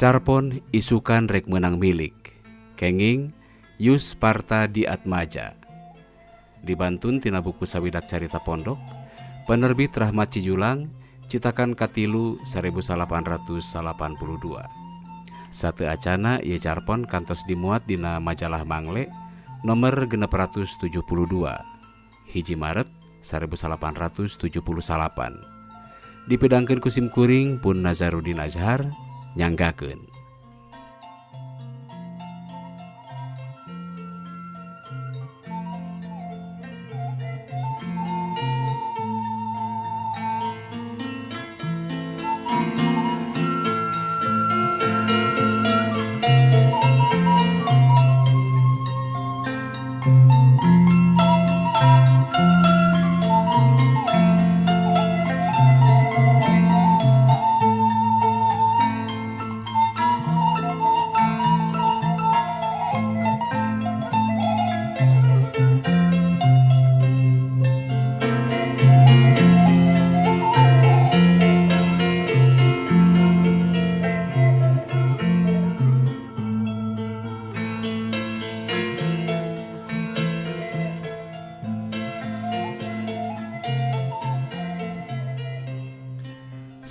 Carpon isukan rek menang milik, kenging Yus Parta di Atmaja. Dibantun tina buku Sawidak Carita Pondok, penerbit Rahmat Cijulang, citakan katilu 1882. Satu acana ieu carpon kantos dimuat dina majalah Mangle nomor 672 hiji Maret 1878. Dipedangkeun ku sim kuring pun Nazaruddin Azhar nyanggakeun.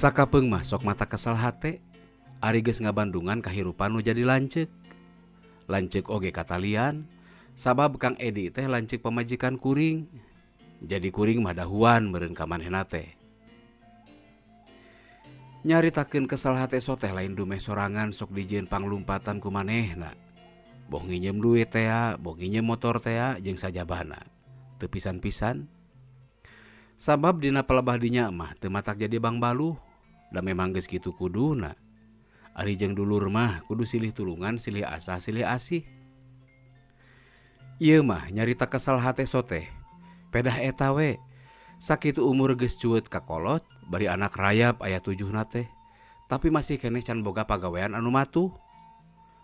Sakapeung mah sok mata kesal hate, ari geus ngabandungan kahirupan nu jadi lanceuk. Lanceuk oge katalian, sabab Kang Edi teh lanceuk pamajikan kuring. Jadi kuring mah dahuan meureun ka manehna teh. Nyaritakeun kesal hate soteh lain dumeh sorangan sok dijieun panglumpatan ku manehna. Boh nginjem duit teh, boh nginjem motor teh jeung sajabana. Teu pisan-pisan. Sabab dina pelebah dinya mah teu matak jadi bang baluh. Da memang geus kitu kuduna. Ari jeung dulur mah kudu silih tulungan, silih asah, silih asih. Ieu mah nyarita kesal hate soteh. Pedah eta we. Sakitu umur geus cueut ka kolot, bari anak rayap aya 7 teh. Tapi masih keneh can boga pagawean anu matuh.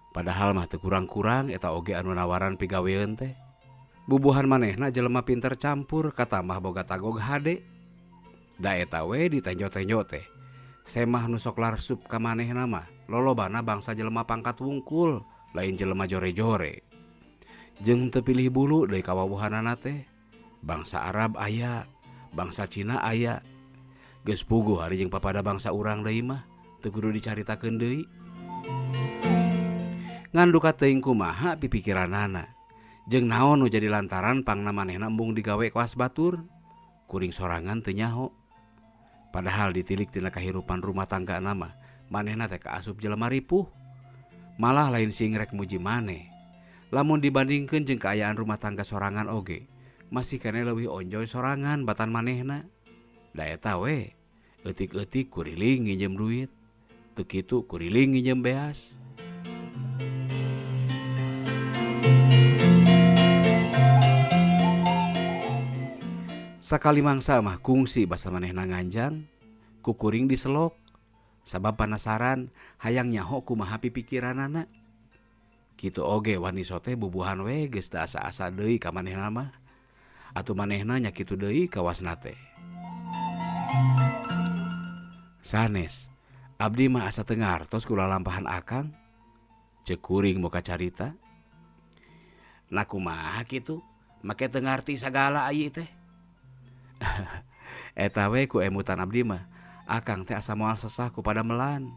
Padahal mah teu kurang-kurang eta oge anu nawaran pigawean teh. Bubuhan manehna jelema pinter campur katambah boga tagog hade. Da eta we ditenjo-tenjo teh. Semah nu sok larsup ka manehna mah lolobana bangsa jelema pangkat wungkul, lain jelema jore-jore. Jeung teu pilih bulu deui kawawuhanana teh. Bangsa Arab aya, bangsa Cina aya. Geus puguh ari jeung papada bangsa urang deui mah teu kudu dicaritakeun deui. Ngan duka teuing kumaha pipikiranana. Jeung naon nu jadi lantaran pangna manehna embung digawe koas batur. Kuring sorangan teu nyaho. Padahal ditilik tina kahirupan rumah tangga nama, manehna teh kaasup jelema ripuh. Malah lain sing rek muji maneh. Lamun dibandingkeun jeung kaayaan rumah tangga sorangan oge, masih keneh leuwih onjoy sorangan batan manehna. Da eta we, eutik-eutik kuriling nginjem duit, teu kitu kuriling nginjem beas. Sakali mangsa mah kungsi basa manehna nganjang, ku kuring diselok, sabab penasaran hayang nyaho kumaha pipikiranana. Kitu oge wani sote bubuhan we geus teu asa-asa deui ka manehna mah. Atuh manehna nya kitu deui kawasna teh. Sanes, abdi mah asa teu ngartos ku lalampahan akang. Ceuk kuring muka carita. Nah kumaha kitu? Make teu ngarti sagala ieu teh. Eta we ku emutan abdi mah, akang teh asa moal sesah ku padamelan.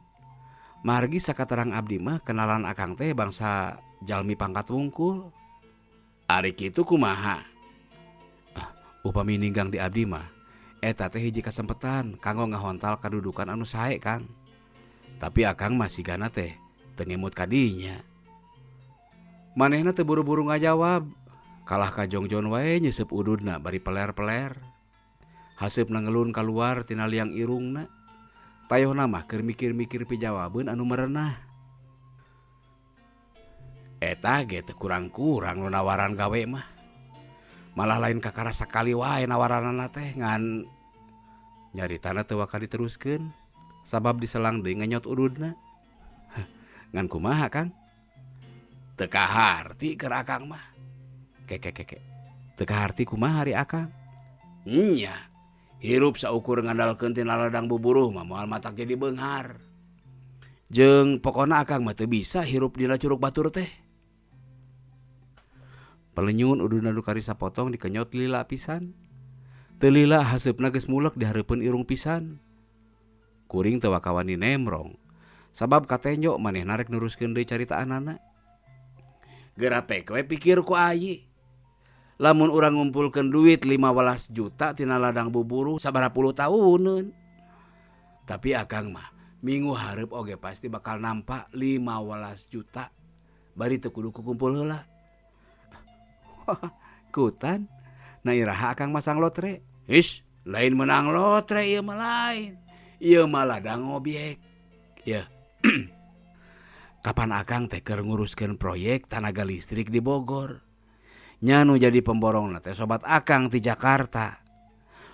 Margi sakaterang abdi mah kenalan akang teh bangsa jalmi pangkat wungkul. Ari kitu kumaha? Upami ninggang di abdi mah, eta teh hiji kasempetan kanggo ngahontal kadudukan anu sae Kang. Tapi akang masih gana teh tengemut kadinya. Manehna teu buru-buru ngajawab. Kalah ka jongjon wae nyesep ududna bari peler-peler. Haseupna ngelun kaluar tina liang irungna. Tayohna mah keur mikir-mikir pijawabeun anu merenah. Eta ge teu kurang-kurang nu nawaran gawe mah. Malah lain kakara sakali wae nawaranana teh ngan nyaritana teu waka diteruskeun sabab diselang deui nganyot ududna. Ngan kumaha Kang? Teu kaharti keur akang mah. Keke. Teu kaharti kumaha ari akang? Nya, hirup saukur ngandalkeun tina ladang buburuh mah moal matak jadi beunghar. Jeung pokona akang mah teu bisa hirup dina curug batur teh. Pelenyun ududna nu kari sapotong dikenyot lila pisan. Teu lila haseupna geus mulek dihareupeun irung pisan. Kuring teu wakawani nemrong. Sabab katenjo manehna rek neruskeun deui caritaanana. Gerapek we pikir ku ayi. Lamun urang ngumpulkeun duit 15 juta tina ladang buburu sabaraha puluh tauneun. Tapi akang mah minggu hareup oge pasti bakal nampa 15 juta. Bari teu kudu kukumpul heula. Kutan, na iraha akang masang lotre. Is, lain menang lotre ieu mah lain. Ieu mah ladang obyek. Ya. Kapan akang teh keur nguruskeun proyek tenaga listrik di Bogor. Nya nu jadi pemborongna teh sobat akang ti Jakarta.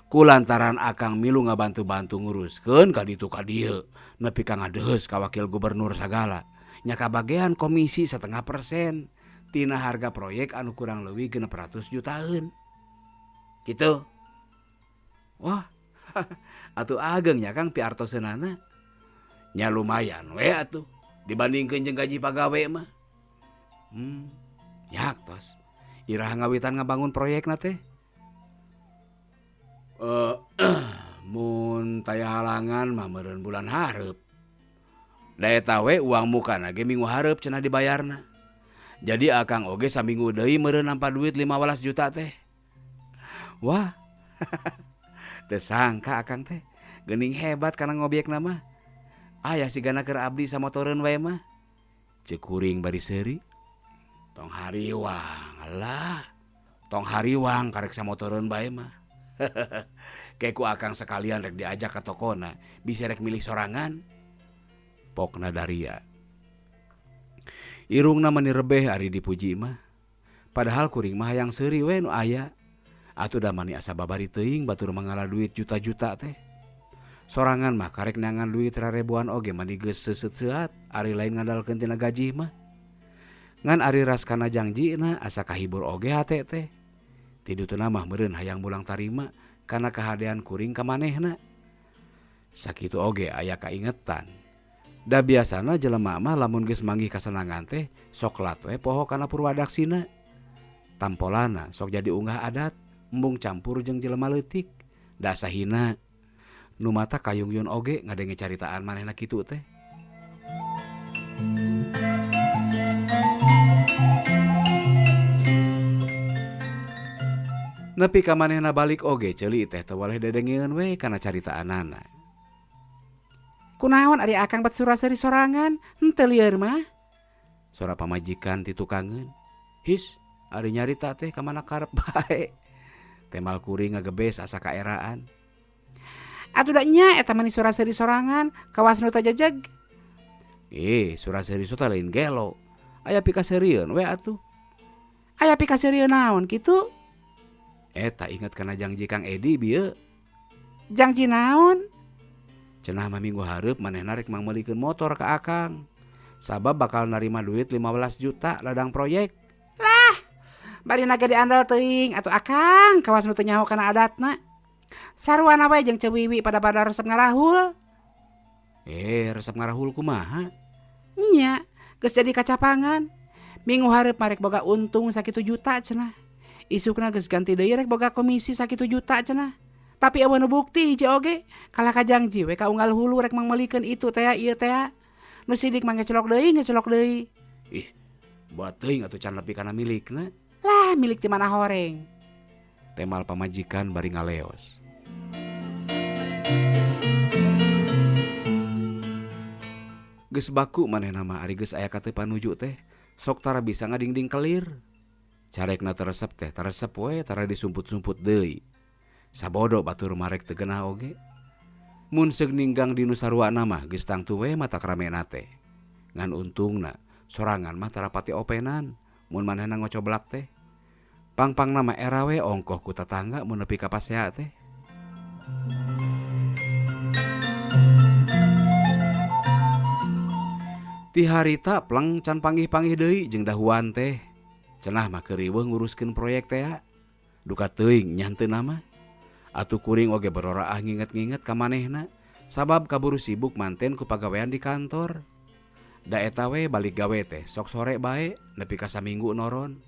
Kulantaran akang milu ngabantu-bantu nguruskeun ka ditu ka dieu, nepi ka ngadeus ka wakil gubernur sagala. Nya kabagean komisi 0,5% tina harga proyek anu kurang leuwih 600 jutaan. Kitu. Wah, atuh ageng nya Kang piartoseunana. Nya lumayan we atuh dibandingkeun jeung gaji pagawe mah. Yak tos. Iraha ngawitan ngabangun proyekna teh. Mun taya halangan mah meureun bulan hareup. Da eta we uang mukana ge minggu hareup cenah dibayarna. Jadi akang oge saminggu deui meureun nampa duit 15 juta teh. Wah. Teu sangka akang teh geuning hebat kana ngobyekna mah. Aya sigana keur abdi samotoreun wae mah. Ceuk kuring bari seuri. Tong hariwang lah. Tong hariwang karek samotoreun bae mah. Keku akang sekalian rek diajak ka tokona, bisa rek milih sorangan. Pokna daria. Irungna meni rebeh ari dipuji mah. Padahal kuring mah hayang seuri we nu aya. Atuh da mani asa babari teuing batur mangala duit juta-juta teh. Sorangan mah karek neangan duit rarebuan oge mani geus seuseut-seuat ari lain ngandalkeun tina gaji mah. Ngan ari ras kana jangjina asa kahibur oge hate teh. Tidutuna mah meureun hayang mulang tarima kana kahadean kuring ka manehna. Sakitu oge aya kaingetan. Da biasana jelema mah lamun geus manggih kasenangan teh sok lat we poho kana purwadaksina. Tampolana sok jadi unggah adat, embung campur jeung jelema leutik. Da sahina nu mata kayung yun oge ngadenge caritaan manehna kitu teh. Nepi ka manehna balik oge ceuli teh teu waleh dedengeun we kana caritaanana. Kunaon ari akang bat sura-seri sorangan? Henteu lieur mah. Sora pamajikan ti tukangeun. His, ari nyarita teh ka mana karep bae. Temal kuring ngagebes asa kaeraan. Atuh da nya eta mani sura-seri sorangan, kawas nu teu jejeg. Sura-seri teh lain gelo. Aya pikaserieun we atuh. Aya pikaserieun naon kitu? Eta inget kana janji Kang Edi bieu. Janji naon? Cenah mah minggu hareup manehna rek mangmeulikeun motor ka akang. Sabab bakal narima duit 15 juta ladang proyek. Lah, bari naga diandal teuing atuh akang kawas nu teu nyaho kana adatna. Saruana wae jeung Cewiwi pada resep ngarahul. Resep ngarahul kumaha? Nya, geus jadi kacapangan. Minggu hareup marek boga untung sakitu juta cenah. Isukna geus ganti deui rek boga komisi sakitu juta cenah. Tapi eueuh nu bukti hiji oge, kalah ka janji we ka unggal hulu rek mangmeulikeun itu teh ieu teh. Nu sidik mah ngecelok deui. Ih, buat teuing atuh can nepi kana milikna. Lah, milik ti mana horeng. Temal pamajikan bari ngaleos. Geus baku manehna mah ari geus aya kateu panuju teh sok tara bisa ngadingding kelir. Carekna teresep teh teresep we tara disumput-sumput deui. Sabodo batur marek teu geunah oge. Mun seug ninggang dinu saruana mah geus tangtu we matak ramena teh. Ngan untungna sorangan mah tara pati openan mun manehna ngocoblak teh. Pangpangna mah era we ongkoh ku tetangga mun nepi ka pasea teh. Ti harita plang can panggih-panggih deui jeung dahuan teh. Cenah mah keur riweuh nguruskeun proyek teh. Duka teuing nyanteuna mah. Atuh kuring oge beroraah nginget-nginget ka manehna sabab kaburu sibuk manten ku pagawean di kantor. Da eta we balik gawe teh sok sore bae nepi ka saminggu noron.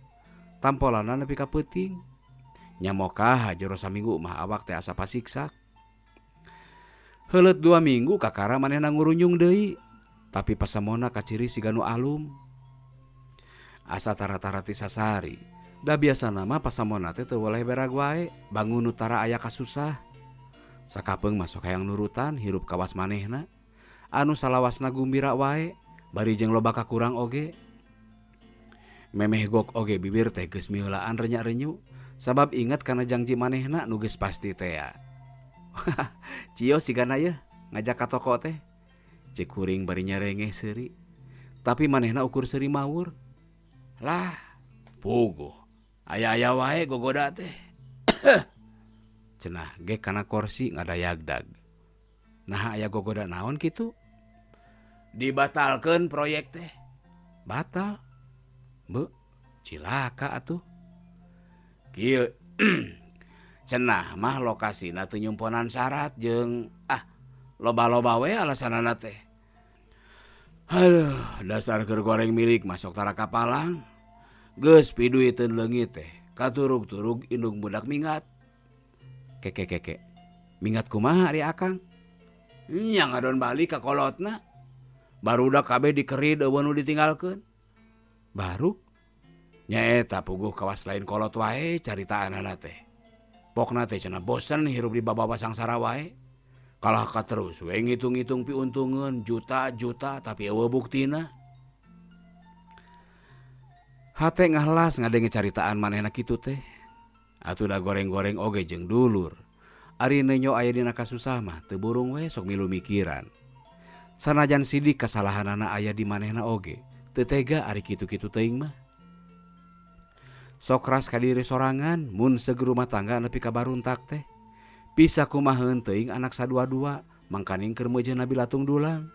Tampolana nepi ka peuting. Nya mokah jero saminggu mah awak teh asa pasiksak. Heuleut 2 minggu kakara manehna ngurunyung deui. Tapi pasamona kaciri siga nu alum. Asa tara-tara ti sasari. Da biasana mah pasamona teh teu weleh berag wae, bangun nu tara aya kasusah. Sakapeung mah sok hayang nurutan hirup kawas manehna. Anu salawasna gumbira wae, bari jeung loba kakurang oge. Memeh gok oge bibir teh geus miheulaan renya-renyu, sabab inget kana janji manehna nu geus pasti teh. Cio sigana yeuh ngajak ka toko teh. Cek kuring bari nyarengeh seuri. Tapi manehna ukur seuri mawur. Lah, puguh. Aya-aya wae gogoda teh. Cenah ge kana kursi ngadayagdag. Nah aya gogoda naon kitu? Dibatalkeun proyek teh. Batal? Beuh, cilaka atuh. Kieu. Cenah mah lokasina teu nyumponan syarat jeung loba-loba we alasanana teh. Aduh, dasar keur goreng milik masuk tara kapalang. Geus piduiteun leungit teh, katurug-turug indung budak mingat. Keke. Mingat kumaha ari akang? Nya ngadon balik ka kolotna. Barudak kabeh dikerid eueuh nu ditinggalkeun. Baru? Nya eta puguh kawas lain kolot wae caritaanana teh. Pokna teh cenah bosen hirup di babawa sangsara wae. Kalah ka terus we ngitung-ngitung piuntungeun juta-juta tapi eueuh buktina. Hate ngahlas ngadenge caritaan manehna kitu teh. Atuh da goreng-goreng oge jeung dulur. Ari neunyo aya dina kasusah mah teu burung we sok milu mikiran. Sanajan sidik kasalahanana aya di manehna oge, teu tega ari kitu-kitu teuing mah. Sok ras ka diri sorangan mun seug rumah tangga nepi ka baruntak teh. Bisa kumaheun teuing anak sadua-dua mangkaning keur meujeunna bilatung dulang.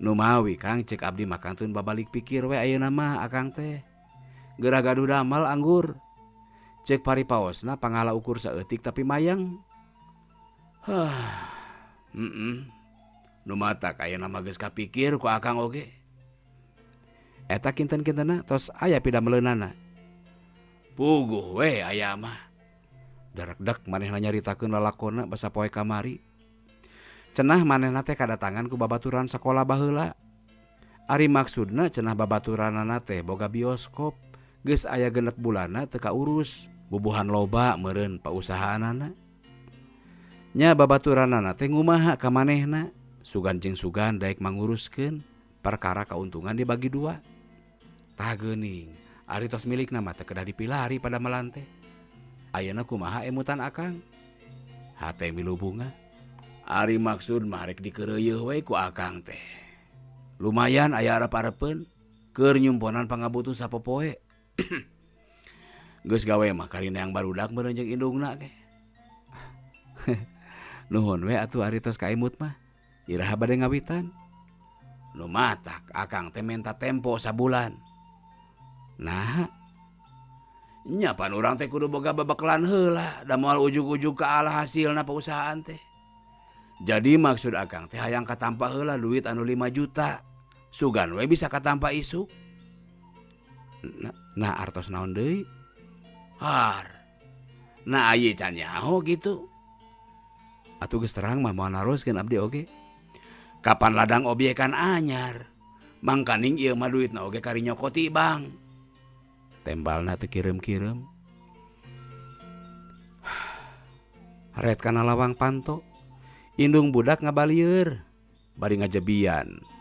Nu mawi Kang cek abdi mah kantun babalik pikir we ayeuna mah akang teh. Geura gaduh damal anggur. Cek paripaosna pangala ukur saeutik tapi mayang. Nu matak ayeuna mah geus kapikir ku akang oge. Eta kinten-kintena tos aya pidameleunana. Puguh we aya mah. Darekdek manehna nyaritakeun lalakonna basa poe kamari. Cenah manehna teh kadatangan ku babaturan sakola baheula. Ari maksudna cenah babaturanana teh boga bioskop. Geus aya 6 bulanna teu kaurus. Bubuhan loba meureun pausahaanana. Nya babaturanana teh ngumaha ka manehna. Sugan jeung sugan daek manguruskeun. Perkara kauntungan dibagi 2. Tah geuning, ari tos milikna mah teu kedah dipilari pada melan teh. Ayeuna kumaha emutan akang? Hate milu bunga. Ari maksud mah rek dikeureuyeun we ku akang teh. Lumayan aya arep-arepeun keur nyumponan pangabutuh sapopoe. Geus gawe mah karina yang barudak meureun jeung indungna ge. Nuhun we atuh ari tos kaimut mah. Iraha bade ngawitan. Nu matak akang teh menta tempo sabulan. Nah, nya pan urang teh kudu boga babekelan heula da moal ujug-ujug ka alah hasilna pausahaan teh. Jadi maksud akang teh hayang katampa heula duit anu 5 juta. Sugan we bisa katampa isuk. Nah artos naon deui? Har. Nah ieu can nyaho gitu. Atuh geus terang mah moal naroskeun abdi oge. Kapan ladang obyekan anyar. Mangkaning ieu mah duitna oge kari nyokoti bang. Tembalna teu kireum-kireum. Haret kana lawang panto. Indung budak ngabalieur bari ngajebian.